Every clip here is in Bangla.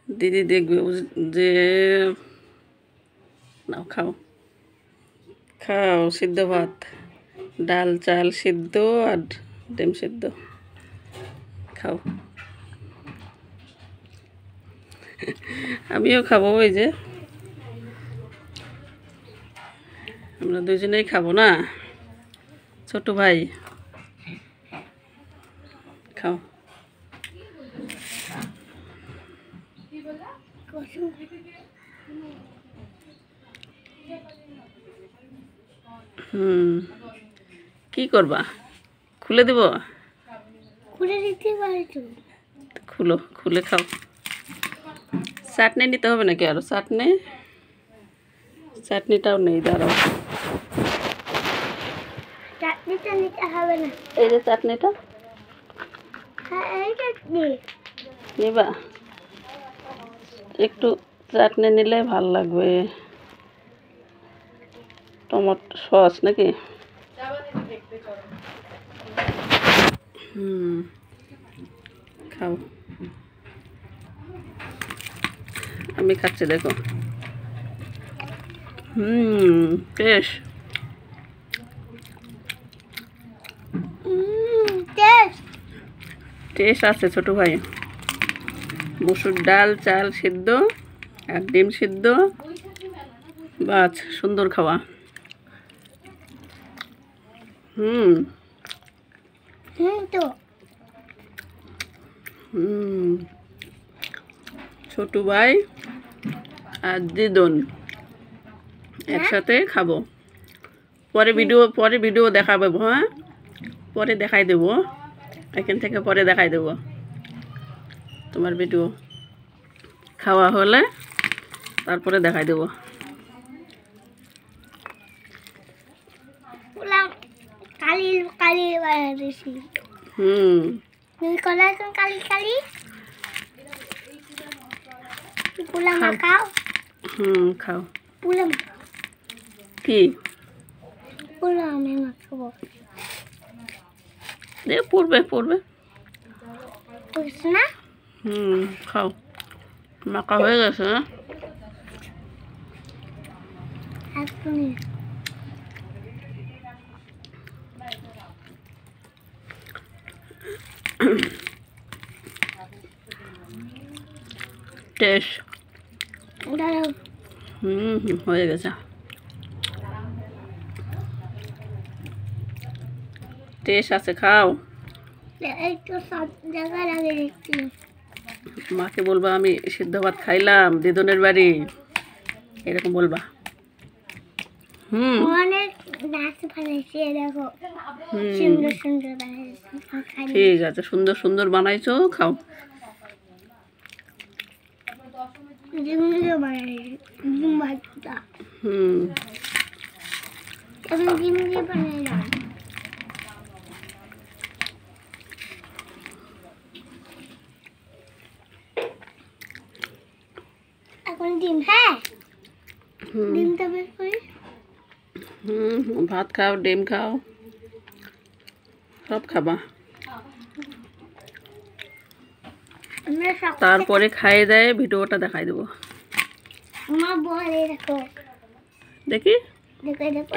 দিদি দেখবে যে নাও খাও খাও সিদ্ধ ভাত ডাল চাল সিদ্ধ আর ডিম সিদ্ধ খাও আমিও খাবো ওই যে আমরা দুজনেই খাবো না ছোট ভাই খাও কি করবা খুলে দেব খুলে দিতে পারি তো খুলো খুলে খাও চাটনি নিতে হবে নাকি আরো চাটনিটাও নেই দাঁড়াও চাটনিটা নিতে হবে না এই যে চাটনিটা হ্যাঁ এই চাটনি নিবা একটু চাটনি নিলে ভালো লাগবে টমেটো সস নাকি খাও আমি খাচ্ছি দেখো টেস্ট টেস্ট আছে ছোট ভাই মসুর ডাল চাল সিদ্ধ আর ডিম সিদ্ধ বাস সুন্দর খাওয়া তো ছোট ভাই আর দিদন একসাথে খাবো পরে ভিডিও দেখাবো হ্যাঁ পরে দেখাই দেবো এখান থেকে পরে দেখাই দেবো তোমার ভিডিও খাওয়া হলে তারপরে দেখাই দেবো কালি কালি বানাইছি তুমি কলা কালি কালি পোলা মাখাও খাও পোলা কি পোলা আমি মাখাবো পড়বে বুঝছ না খাও মাখা হয়ে গেছে এখনই টেস্ট হয়ে গেছে টেস্ট আছে খাও একটু সব জায়গায় লাগে দেখছি মাকে বলবা আমি সিদ্ধ ভাত খাইলাম দিদনের বাড়ি এরকম বলবা অনেক নাচ বানাইছে দেখো সুন্দর সুন্দর বানাইছে ঠিক আছে সুন্দর সুন্দর বানাইছো খাও ডিম ভাজা আমি ডিম দিয়ে বানাইলাম এখন ডিম হ্যাঁ ডিমটা বের করি ভাত খাও ডিম খাও সব খাবা তারপরে খাইয়ে দেয় ভিডিওটা দেখাই দেবো মা বলে দেখো দেখি দেখো দেখো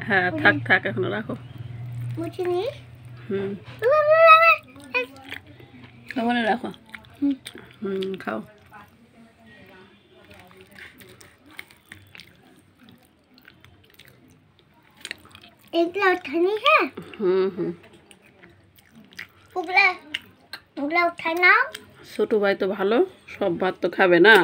হ্যাঁ হ্যাঁ থাক এখনো রাখো বুঝিনি ওখানে রাখো খাও এগুলো উঠানি হ্যাঁ ওগুলা উঠাই নাও ছোট ভাই তো ভালো সব ভাত তো খাবে না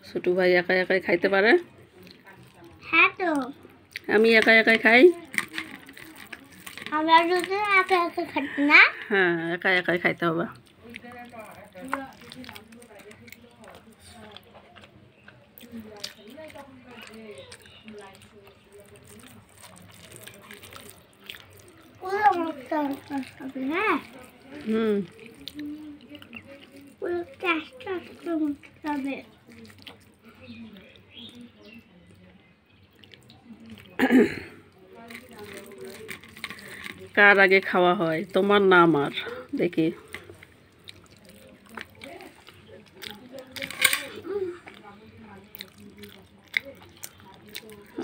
ছোট ভাই একাই খাইতে পারে হ্যাঁ তো আমি একাই খাই আমরা দুজন একা খাই না হ্যাঁ একাই খাইতে হবে হ্যাঁ কার আগে খাওয়া হয়, তোমার না আমার? দেখি।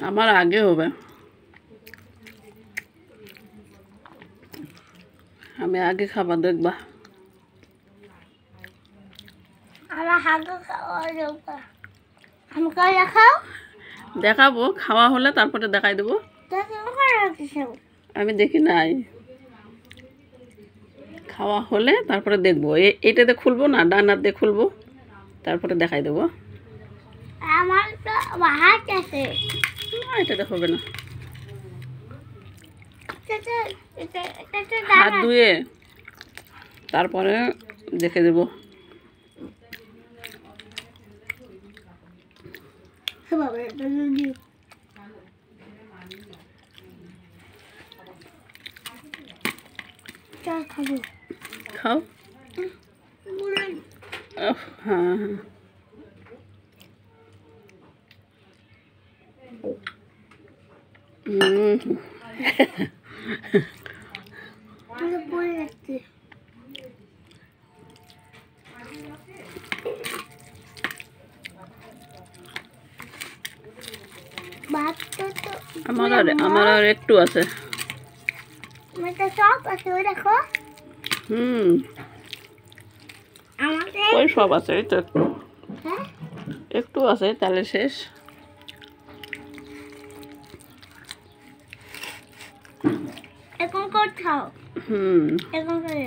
আমার আগে হবে, আমি আগে খাবার দেখবা। আমার হাগু খাওয়া যাবে। আমি কই দেখাও? দেখাবো, খাওয়া হলে তারপরে দেখাই দেবো। আমি দেখি নাই, খাওয়া হলে তারপরে দেখবো। এটাতে খুলবো না, ডানার দিয়ে খুলবো, তারপরে দেখাই দেবো। আমার তো হাত আছে। না, এটাতে হবে না। হাত হাত ধুয়ে তারপরে দেখে দেবো। খাও। হ্যাঁ হ্যাঁ, আমার আর একটু আছে। দেখো ওই সব আছে, এই তো একটু হ্যাঁ একটু আছে, তাহলে শেষ। এখন কোথাও এখন করে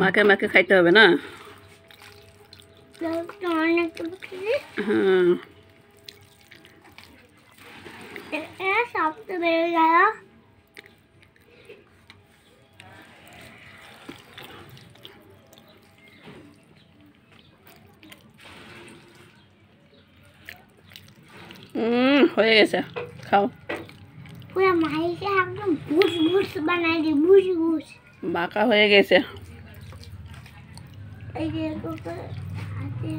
মাকে মাকে খাইতে হবে না? হ্যাঁ, সব তো বেড়ে গেল। হয়ে গেছে, খাও। পুরো মাইকে একদম বুস বুস বানাই দি, বুস বুস। বাঁকা হয়ে গেছে। এই যে হাতে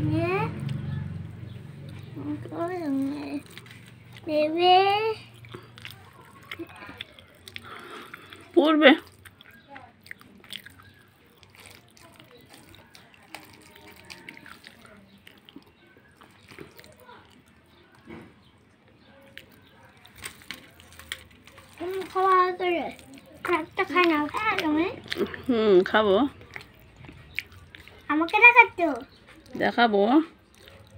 নিয়ে নেবে পড়বে। খাওয়া করে একটা খাই না, হ্যাঁ তুমি? খাবো। আমাকে দেখাচ্ছ? দেখাবো।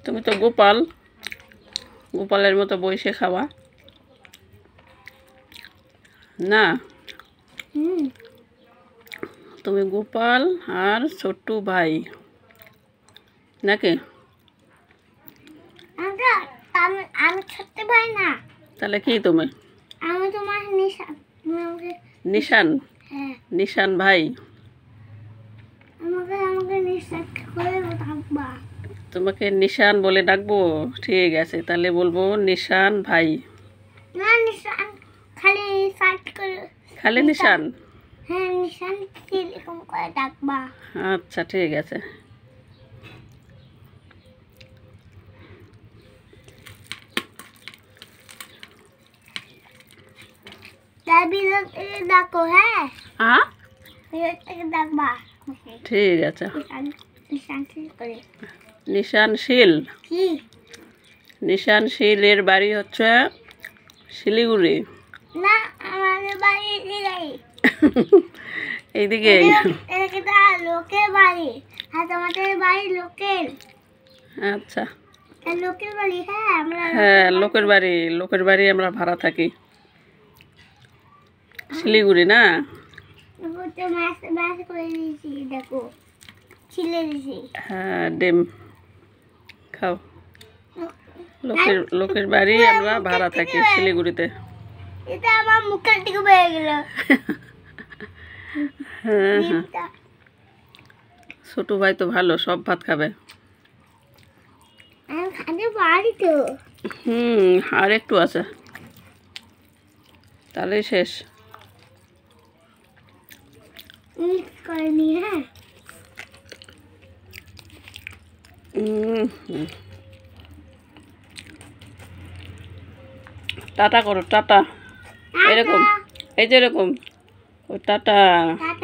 তুমি তো গোপাল, গোপালের মতো বসে খাওয়া না। তুমি গোপাল আর ছোট্টু ভাই নাকি? আমি ছোট্ট ভাই না। তাহলে কি তুমি? আমি তোমার নিশান। নিশান? হ্যাঁ, নিশান ভাই। আমাকে নিশান করে ডাকবা। তোমাকে নিশান বলে ডাকবো? ঠিক আছে, তাহলে বলবো নিশান ভাই। না, নিশান খালি সার্চ করে। খালি নিশান? হ্যাঁ, নিশান এরকম করে ডাকবা। আচ্ছা, ঠিক আছে। ডাকো, হ্যাঁ হ্যাঁ, ডাকবা। ঠিক আছে। নিশান শীল? কি? নিশান শীলের বাড়ি হচ্ছে শিলিগুড়ি। না, আমাদের বাড়ি এইদিকে। লোকের বাড়ি, আর তোমাদের বাড়ি লোকের। আচ্ছা, লোকের বাড়ি। হ্যাঁ, আমরা হ্যাঁ, লোকের বাড়ি। লোকের বাড়ি আমরা ভাড়া থাকি। শিলিগুড়ি না? মাছ করে দিয়েছি, দেখো ছিলে দিয়েছি। হ্যাঁ, ডিম খাও। লোকের বাড়ি আমরা ভাড়া থাকি শিলিগুড়িতে। এটা আমার মুখের দিকে বেড়ে গেল। হ্যাঁ হ্যাঁ, ছোট ভাই তো ভালো, সব ভাত খাবে। খাতে পারি তো। আর একটু আছে, তাহলে শেষ। মিক্স করে নিয়ে। হ্যাঁ, টাটা করো, টাটা। এরকম, এই যে এরকম ও টাটা। টাটা।